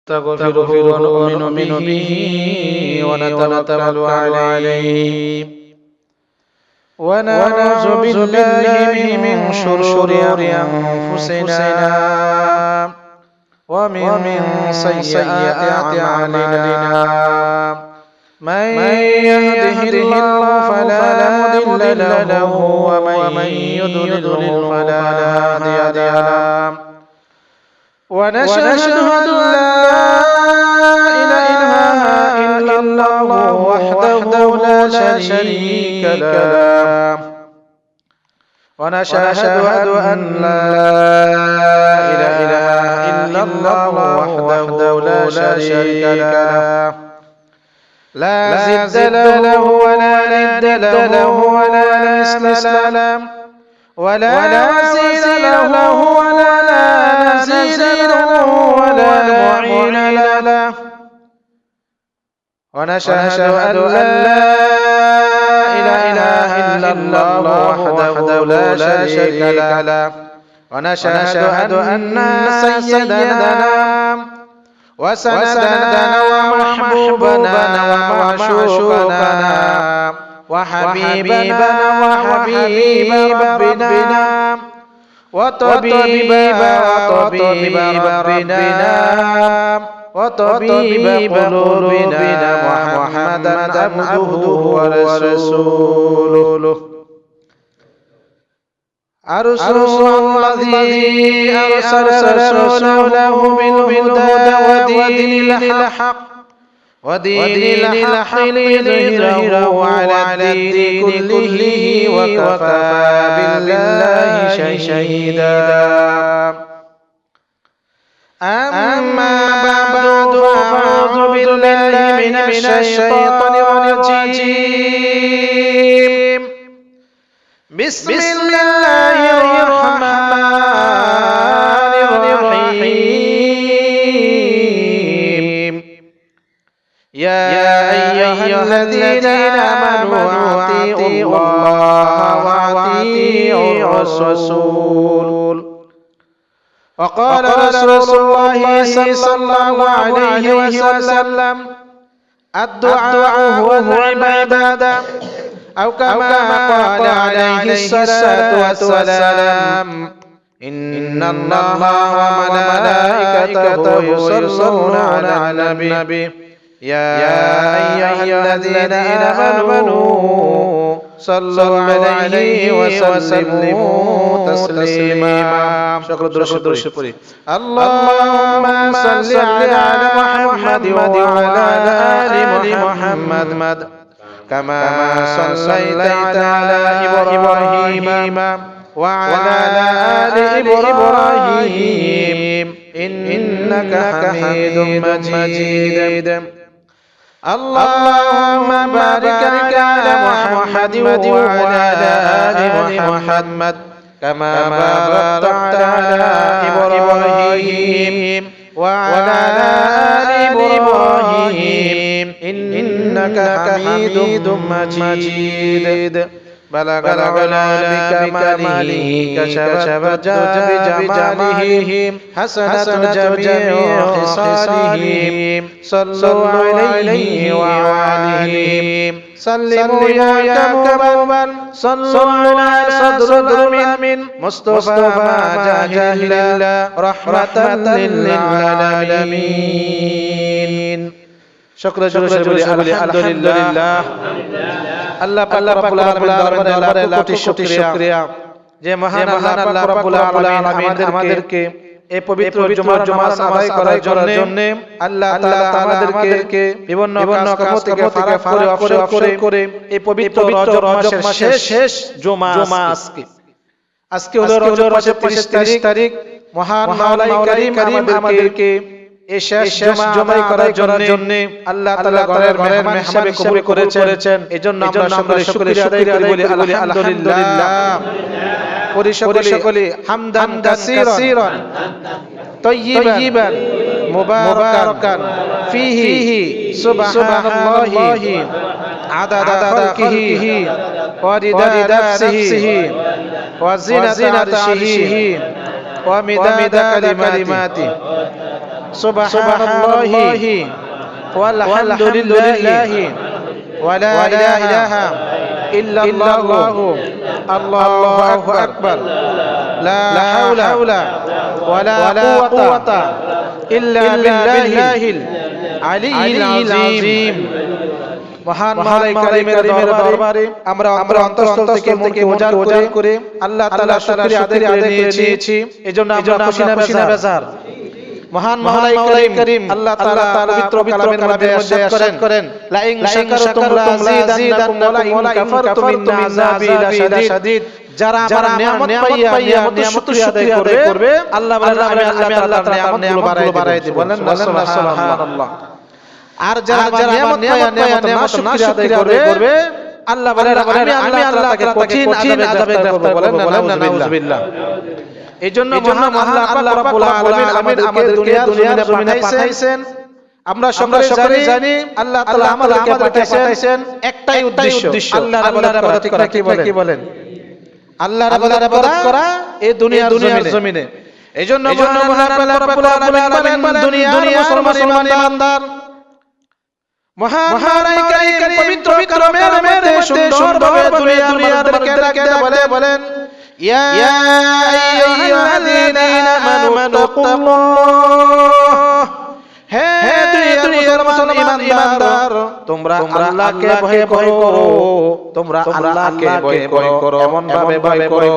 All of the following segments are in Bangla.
نستغفره ونؤمن به ونتوكل عليه ونعوذ بالله من شرور أنفسنا ومن سيئات أعمالنا من يهده الله فلا مضل له ومن يضلل فلا هادي له ونشهد أن لا إله إلا الله وحده لا شريك له ونشهد أن لا إله إلا الله وحده لا شريك له لا زد له ولا ند له ولا مثل له ولا وزير له ولا نزير له ولا معين له ونشهد أن لا إله إلا الله وحده لا شريك له ونشهد أن سيدنا وسندنا ومحبوبنا ومعشوقنا وحبيبنا وحبيب ربنا وطبيب ربنا وطبيب قلوبنا محمدا عبده ورسوله أرسل الذي أرسل رسوله بالهدى ودين الحق ليظهره على الدين كله وكفى بالله شهيدا أما بعد فأعوذ بالله من الشيطان الرجيم بسم الله الرحمن الرحيم يا أيها الذين آمنوا أطيعوا الله وأطيعوا الرسول وقال رسول الله صلى الله عليه وسلم الدعاء هو عبادة أو كما قال عليه الصلاة والسلام إن الله وملائكته يصلون على النبي يا أيها الذين آمنوا صلوا عليه وسلموا تسليما اللهم صل على محمد وعلى آل محمد كما صليت على إبراهيم وعلى آل إبراهيم إنك حميد مجيد اللهم بارك على محمد وعلى آل محمد كما باركت على إبراهيم وعلى آل إبراهيم إنك حميد مجيد بلغ العلا بكماله كشف الدجى بجماله حسنة جميع خصاله صلوا عليه وعليه سلموا يا كرما صلوا على صدر من مصطفى جاهل رحمة للعالمين شكرا الحمد لله আল্লাহ পাক রব্বুল আলামিনের দরবারে লাখ কোটি শুকরিয়া যে মহান আল্লাহ রব্বুল আলামিন আমাদেরকে এই পবিত্র জুমার আদায় করার জন্য আল্লাহ তাআলা আমাদেরকে বিভিন্ন কাজ থেকে ফারাক করে এই পবিত্র রজব মাসের শেষ জুমা আজকে হলো রজব মাসের 30 তারিখ মহান মাওলাই কারীম আমাদেরকে এই শেষ জুমা করার জন্য আল্লাহ তাআলা ঘরের মেহমান হিসেবে কবুল করেছেন এজন্য আমরা সকলে শুকরিয়া আদায় করি বলি আলহামদুলিল্লাহ সকলে হামদান কাসীরান তাইয়িবান মুবারাকান ফীহি সুবহানাল্লাহি আদাদা খালকিহি ওয়া রিদা নাফসিহি ওয়া জিনাতা আরশিহি ওয়া মিদাদা কালিমাতিহি সুবহানাল্লাহি ওয়ালহামদুলিল্লাহি ওয়ালা ইলাহা ইল্লাল্লাহু আল্লাহু আকবার লা হাওলা ওয়ালা কুওয়াতা ইল্লা বিল্লাহিল আলিয়্যিল আযীম। মহান মাওলাই কারীমের দরবারে আমরা অন্তঃস্থল থেকে মনকে উজাড় করে আল্লাহ তাআলা শুকরিয়া আদায় নিয়েছি। এজন্য আমরা খুশি না বেজার? মহান মাওলাই কারীম আল্লাহ তাআলা পবিত্র কালামের মধ্যে ইরশাদ করেন, লা ইন শাকারতুম লাযীদান্নাকুম ওয়া লা ইন কাফারতুম ইন্না আযাবি লাশাদীদ। যারা আমার নিয়ামত পাইয়া নিয়ামতের শুকরিয়া আদায় করবে, আল্লাহ বলেন আমি আল্লাহ তাআলা নিয়ামতগুলো বাড়ায় দেব। বলেন না সুবহানাল্লাহ। আর যারা নিয়ামত পাইয়া নিয়ামত না শুকরিয়া আদায় করবে, আল্লাহ বলেন আমি আল্লাহ তাকে কঠিন আযাবে গ্রেফতার করব। বলেন না নাউযুবিল্লাহ। এইজন্য মহান আল্লাহ রাব্বুল আলামিন আমাদের দুনিয়ার জমিনে পাঠাইছেন। আমরা সকলে জানি আল্লাহ তাআলা আমাদেরকে পাঠাইছেন একটাই উদ্দেশ্য, আল্লাহর ইবাদত করা। কি বলেন? আল্লাহর ইবাদত করা এই দুনিয়ার জমিনে। এইজন্য মহান আল্লাহ রাব্বুল আলামিন বলেন, দুনিয়ার মুসলমান ইমানদার মহান কারীম পবিত্র কালামের মধ্যে সুন্দরভাবে দুনিয়াদেরকে ডাকতে বলেন, ইয়া আইয়ুহাল্লাযীনা আমানু তাকুল্লাহ। হে দুনিয়ার মুসলমান ইমানদার, তোমরা আল্লাহকে ভয় করো। তোমরা আল্লাহকে ভয় করো, এমন ভাবে ভয় করো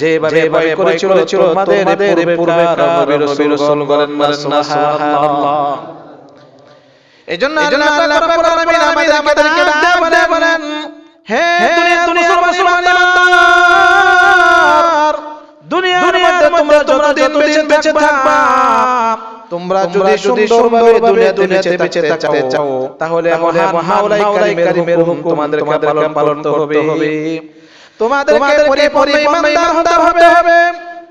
যেভাবে ভয় করেছিল তোমাদের পূর্বেকার নবী রাসূল। বলেন না সুবহানাল্লাহ। এজন্য আল্লাহ রাব্বুল আলামিন আমাদেরকে ডাকতে বলেন, হে দুনিয়ার মুসলমান ইমানদার, দুনিয়ার মধ্যে তোমরা যতদিন বেঁচে থাকবা, তোমরা যদি সুন্দরভাবে দুনিয়াতে বেঁচে থাকতে চাও, তাহলে মাওলাই কারীমের হুকুম তোমাদেরকে পালন করতে হবে। তোমাদেরকে পরিপূর্ণ ইমানদার হতে হবে,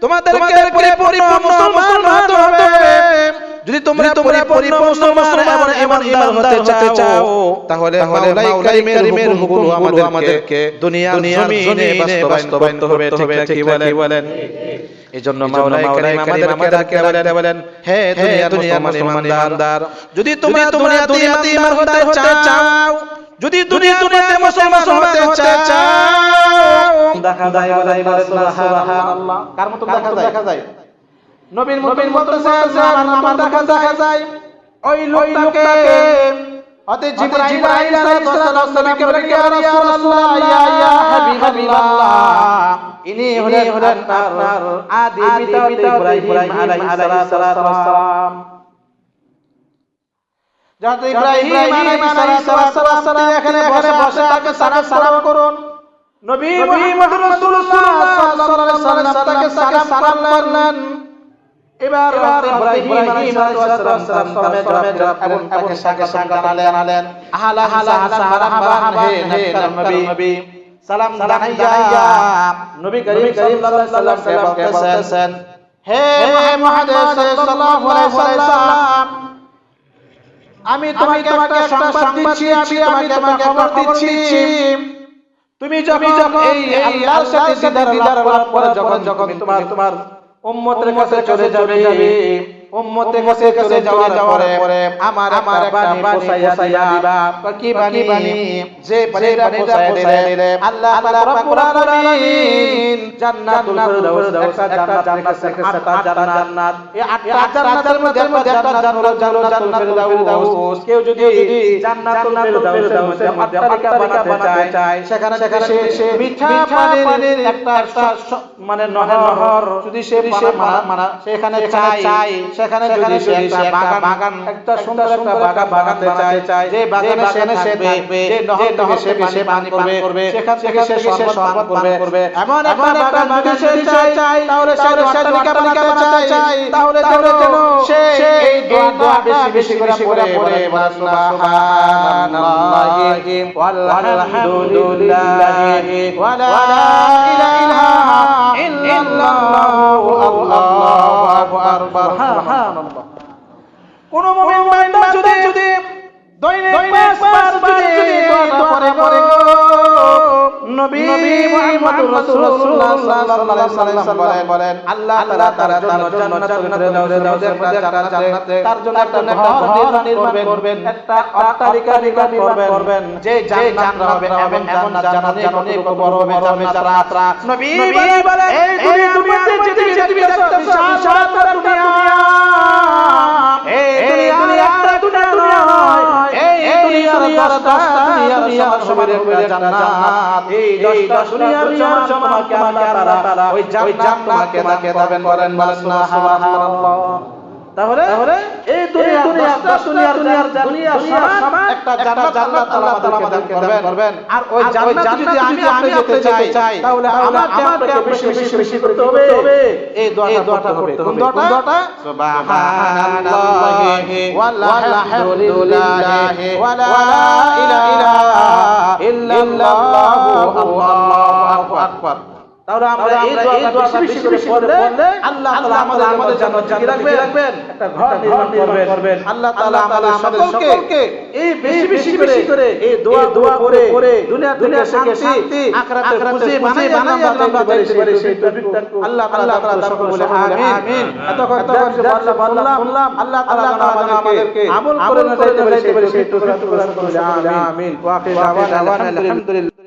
তোমাদেরকে পরিপূর্ণ মুসলমান হতে হবে। যদি তোমরা পরিপূর্ণ মুসলমান এবং ইমানদার হতে চাও, তাহলে মাওলাই কারীমের হুকুম আমাদেরকে দুনিয়ার জমিনে বাস্তবায়ন করতে হবে। ঠিক বলেন? এজন্য মাওলাই কারীম আমাদেরকে ডাকতে বলেন, হে দুনিয়ার মুসলমান ইমানদার, যদি তোমরা দুনিয়াতে ইমান হতে চাও, যদি দুনিয়াতে মুসলমান হতে চাও, দেখা যায় সুবহানাল্লাহ। কার মত দেখা যায়? নবীর মত বলতেছে, আমার দেখা যায় ওই লোকটাকে হতে জিবরাইল আলাইহিস সালামকে বলে, ইয়া রাসূলুল্লাহ, ইয়া হাবিবাল্লাহ, ইনি হলেন আপনার আদি পিতা ইব্রাহিম আলাইহিস সালাম। যাতে ইব্রাহিম আলাইহিস সালাম এখানে বসে তাকে সালাম করুন। নবী মুহাম্মদ রাসূলুল্লাহ সাল্লাল্লাহু আলাইহি ওয়াসাল্লাম তাকে সালাম করলেন। এবার ইব্রাহিম আলাইহিস সালাম এবং তাকে জানালেন, আহলা মারহাবা হে নবী। সালাম জানাইয়া নবী করিম সাল্লাল্লাহু আলাইহি ওয়াসাল্লাম বলতেছেন, হে মুহাম্মদ সাল্লাল্লাহু আলাইহি ওয়াসাল্লাম, আমি তোমাকে একটা সংবাদ দিচ্ছি, আমি তোমাকে খবর দিচ্ছি। তুমি যখন এই আল্লাহর সাথে দিদার লাভ করে যখন তোমার উম্মতের কাছে চলে যাবে, উম্মতের কাছে চলে যাওয়ার পরে আমার একটা বাণী পৌঁছাইয়া দিবা। কি বাণী? যে বাণীটা পৌঁছাইয়া দিলে আল্লাহ রাব্বুল আলামিন জান্নাতুল ফিরদাউস, একটা জান্নাত, এই আটটা জান্নাতের মধ্যে একটা জান্নাতুল ফিরদাউস। কেউ যদি জান্নাতুল ফিরদাউসের অট্টালিকা বানাতে চায়, সেখানে সে মিঠা পানির একটা মানে নহর যদি সে সেখানে চায়, সেখানে যদি সে একটা বাগান, একটা সুন্দর একটা বাগান বানাতে চায়, যে বাগানে সে থাকবে, যে নহর থেকে সে পানি করবে, সেখান থেকে সে শরবত করবে, এমন একটা বাগান যদি সে চায়, তাহলে সে অট্টালিকা বানাতে চায়, তাহলে যেন সে এই দোয়াটা বেশি করে পড়ে, সুবহানাল্লাহি ওয়ালহামদুলিল্লাহি ওয়ালা ইলাহা ইল্লাল্লাহু আল্লাহু আকবার। সুবহানাল্লাহ। কোন মুমিন বান্দা যদি দৈনিক 5 বার যদি দোয়া করে, নবী মুহাম্মদুর রাসূলুল্লাহ সাল্লাল্লাহু আলাইহি ওয়াসাল্লাম বলেন আল্লাহ তাআলা তার জন্য জান্নাতুল জান্নাতে তার জন্য একটা ঘর নির্মাণ করবেন, একটা অট্টালিকা নির্মাণ করবেন, যে জান্নাত হবে এমন জান্নাত জানি কত বড় হবে জান্নাত। নবী বলেন এই দুনিয়াতে যেতে দেখতেছ বিশাল দুনিয়া, এই দুনিয়া একটা দুনিয়া নয়, এই দুনিয়ার 10টা দুনিয়ার সমান জান্নাত। এই 10টা দুনিয়ার সমান তোমাকে আল্লাহ তাআলা ওই জান্নাত তোমাকে দান করেন, বলেন না সুবহানাল্লাহ। তাহলে এই দুনিয়ার সমান একটা জান্নাত আল্লাহ তাআলা আমাদেরকে দান করবেন। আর ওই জান্নাত যদি আমি আপনি যেতে চাই তাহলে আমাকে বেশি করতে হবে, এই দোয়াটা করতে হবে। কোন দোয়াটা? সুবহানাল্লাহি ওয়ালহামদুলিল্লাহি ওয়ালা ইলাহা ইল্লাল্লাহু আল্লাহু আকবার। তাহলে আমরা এই দোয়াটা বেশি করে পড়লে আল্লাহ তাআলা আমাদের জান্নাত রাখবেন, একটা ঘর নির্মাণ করবেন। আল্লাহ তাআলা আমাদের সকলকে এই বেশি করে এই দোয়া করে দুনিয়া থেকে শান্তি আখিরাতে খুশি বানাই আমরা দেখতে পারি, সেই তৌফিকটা আল্লাহ তাআলা সকলে বলে আমিন। এতক্ষণ বললাম আল্লাহ তাআলা আমাদেরকে আমল করে নিতে পারি, সেই তৌফিক প্রদান করুন, আমিন। ওয়া আখিরু দাওয়ানা আলহামদুলিল্লাহ।